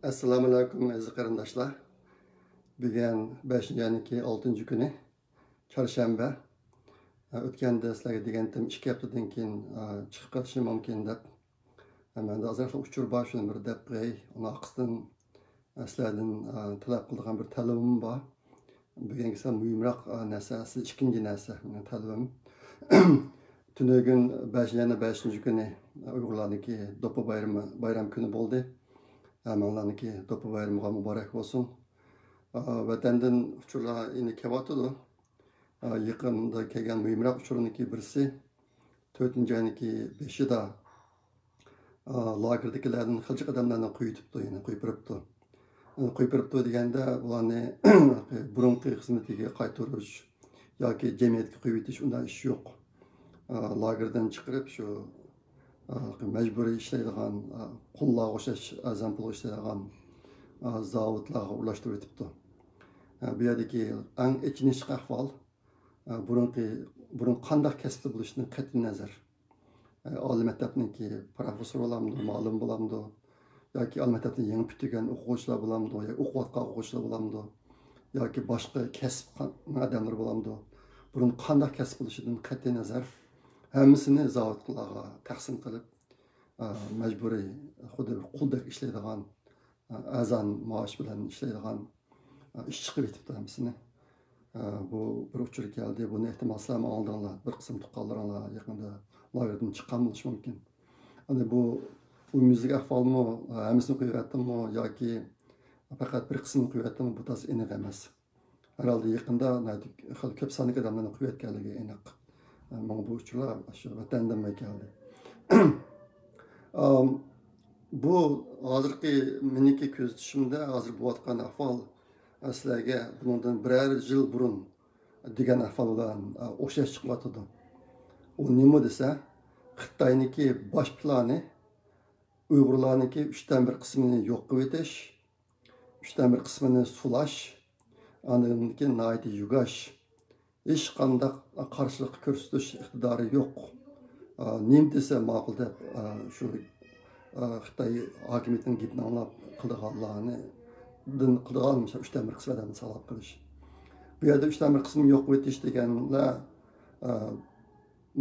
Assalamu alaikum aziz qarindoshlar. Bugun 5-yaniki 6 kuni chorshanba. O'tganda sizlarga degandim 2 haftadan keyin chiqib qolishi mumkin deb. Menda hozir uchur bor shuni bir deb qo'y. Uni aqsdan sizlardan talab qilgan bir talabim bor. Bugungi esa muhimroq narsa, ikkinchi narsa mening talabim. Tunugün 5 kuni Uyg'urlarniki Do'ppi bayram kuni bo'ldi. Hammalarniki Do'ppi bayramiga muborak bo'lsin. Vatandan uchurlar endi kelyapti. Yaqinda kelgan muhimroq uchurniki birisi 4-yaniki 5-da lagerdagilarning xiljiq odamlarni qo'yibdi, yana qo'yibiribdi. Qo'yibiribdi deganda ularni burunqi xizmatiga qaytarish yoki jamiyatga qo'yib etish unday ish yo'q. Lagerdan chiqarib shu mecburi ishlaydigan qullarga o'xshash azam pul ishlaydigan zavodlarga ulaştırıp etibdi. Bu yerdagi eng ichinishli ahvol burun qanday kasb bo'lishini qat'iy nazar. Oliy maktabniki professor bo'lamdi, ma'lum bo'lamdi yoki oliy maktabni yangi bitirgan o'quvchilar bo'lamdi, yoki o'qiyotgan o'quvchilar bo'lamdi yoki boshqa kasb odamlar bo'lamdi. Burun qanday kasb bo'lishidan qat'iy nazar hammasini zavodlarga taqsim qilib mecburi xuddi quldek ishlaydigan azan maaş bilan ishlaydigan ish chiqib etibdi hammasini. Bu bir uchur keldi. Buni ehtimol sizlar oldinglar, bir qism tuqqanlaringlar yaqinda lagerdan chiqqan bo'lishi mumkin. Hani bu uyimizdagi ahvolmi, hammasini qo'yyaptimi yoki faqat bir qismini qo'yyaptimi, bu tas aniq emas. Herhalde yaqinda ko'p sonli odamlarni qo'yayotganligi aniq. Mana bu uchurlar shu vatandan keldi. Bu hozirgi meniki ko'zatishimda hozir bo'layotgan ahvol sizlarga bundan birer yil burun degan ahvol bilan o'xshash chiqyapti. U nima desa, Xitoyniki bosh plani Uyg'urlarniki 3dan 1 qismini yo'q qilib etish, 3dan 1 qismini sulash, aniki nayt yugash, hech qanday qarshilik ko'rsatish iqtidori yo'q. Nim desa ma'qul deb shu Xitoy hokimiyatining gapini anglab qilganlarni qilgancha 3dan 1 qismini salab qilish. Bu yerda 3dan 1 qismini yo'q qilib etish deganlar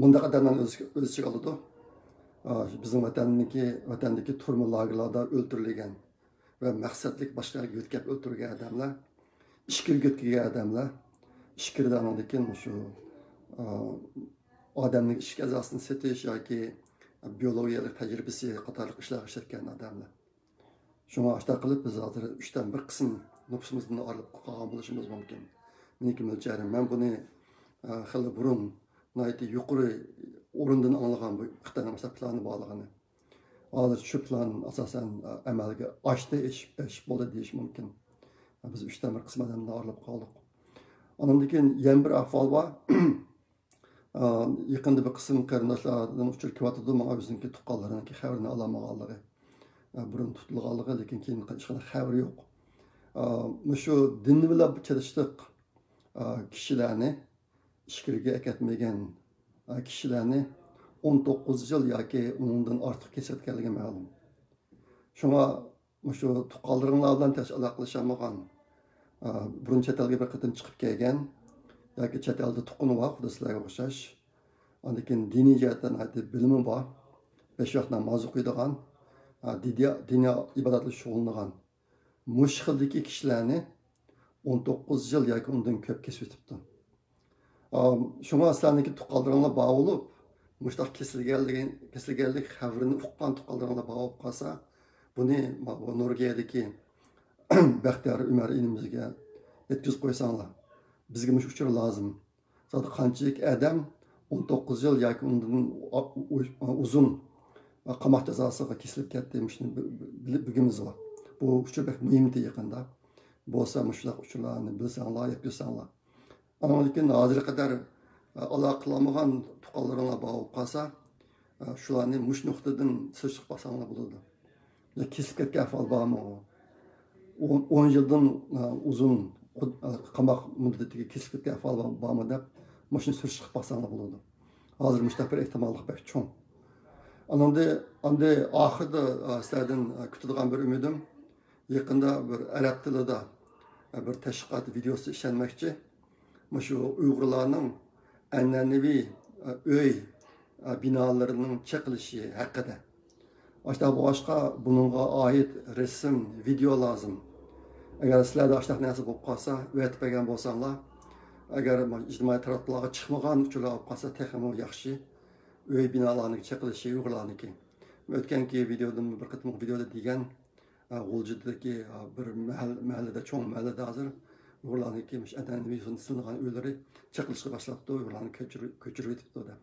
bundaq odamlarni o'z ichiga oladi. Bizning vatandagi turma lagerlarda o'ldirilgan va maqsadlik boshqalarga yo'tkab o'ldirilgan odamlar, ishkirga yo'tkagan odamlar, ishkirdan keyin shu odamning ish azosini setish yoki biyologiyalik tajribasi qatorliq ishlar ishlatgan odamlar. Shuna ashta qilib biz hozir 3dan 1 qism nüfusumizdan olib qolgan bo'lishimiz mumkin. Meniki mo'ljarim. Men buni xil burun nayt yuqori o'rindan anglagan bu Xitoyning plani borligini. Hozir shu plan asosan amalga oshdi, ish bo'ldi deyish mumkin. Biz 3dan 1 qismdan olib qoldik. Ondan keyin yana bir ahvol bor. Yaqinda bir qism qarindoshlardan uchur kelyapti, menga o'ziniki tuqqanlarniki xabarini olamaganligi. Burun tutilganligi, lekin keyin hech qanday xabar yo'q. Shu dinni bilan chalishdiq kishilarni ishkirga akatmagan kishilarni 19 yil yoki undan ortiq kesayotganligi ma'lum. Shunga shu tuqqanlaringlar bilan aloqalashamagan, burun chet elga bir qatim chiqib kelgan yoki chet elda tuqqani bor, xuddi sizlarga o'xshash. Ondan keyin diniy jihatdan bilimi bor, 5 vaqt namoz o'qiydigan, diniy ibodatlar shug'ullanagan mush xildagi kishilarni 19 yil yoki undan ko'p kesib o'tibdi. Shunga sizlarniki tuqqanlaringlar bor bo'lib, mushtaq kesilganlik xabarini uqqan tuqqanlaringlar bor bo'lib qolsa, buni Norvegiyadagi Baxtiyor Umar inimizga yetkazib qo'ysanglar. Bizga mush uchur lazım. Zaten qanchalik adam 19 yil yoki undan uzun qamoq jazosiga kesilib ketdi demoqni bilgimiz bor. Bu uchur bek muhimdi yaqinda. Bo'lsa mushlar uchurlarni bilsanglar, yetkazsanglar. Ama lekin hozir qadar aloqalamagan tuqqanlaringlar bor qolsa, shularni mush nuqtadan sirchiq basanglar bo'ladi. Kesilib ketgan ahvol bormi? 10 yildan uzun qamoq muddatiga kesib ketgan ahvol bormi deb mashina surish chiqib qolsanglar bo'ladi. Hozir mushtaq bir ehtimollik bek cho'ng. Ananda oxirida sizlardan kutadigan bir umidim Yakında bir Arap tilida bir tashqiqot videosi ishlanmoqchi. Shu Uyg'urlarning an'anaviy uy binolarının çekilişi haqida. Aşta bu aşka bununla ait resim, video lazım. Eğer sizlerde aşta nasıl bu kalsa, öğretmegen bolsanlar, eğer ictimai taraflarga çıkmagan uçular bu kalsa texmo yaxşı. Öy binalarının çekilişi Uyg'urlarniki. Ötkenki videoda bir kıtmık videoda diyen G'uljidagi bir mahallede, çoğun mahallede hazır Uyg'urlarniki an'anaviy sınıgan uyları çekilişe başladı. Uyg'urlarni köçürüp etipdi da.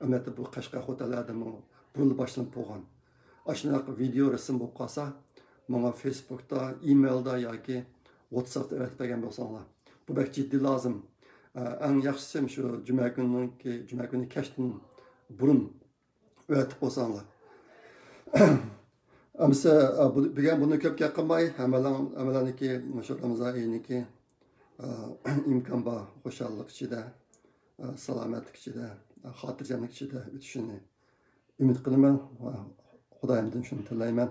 Ömette bu Qashqar otellarda bunu başlanıp boğan. Aşınak video resim bu kalsa, bana Facebook'ta, e-mailda yoki WhatsApp'ta öğretmegen bolsanlar. Bu bek ciddi lazım. En yaxşısı şu cuma günü keştin burun öğretip bolsanlar. Amsa bunu köp yakınmay, hemelaniki şu Ramazan ayıniki imkan var, hoşallık içinde, salametlik içinde, hatırcanlık içinde ütüşünü ümit kılıman. Xudayimdan şunu tilayman.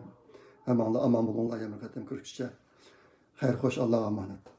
Hammalar aman bulunlar, yamaqatim kirkişçe. Xayr xoş, Allah'a emanet.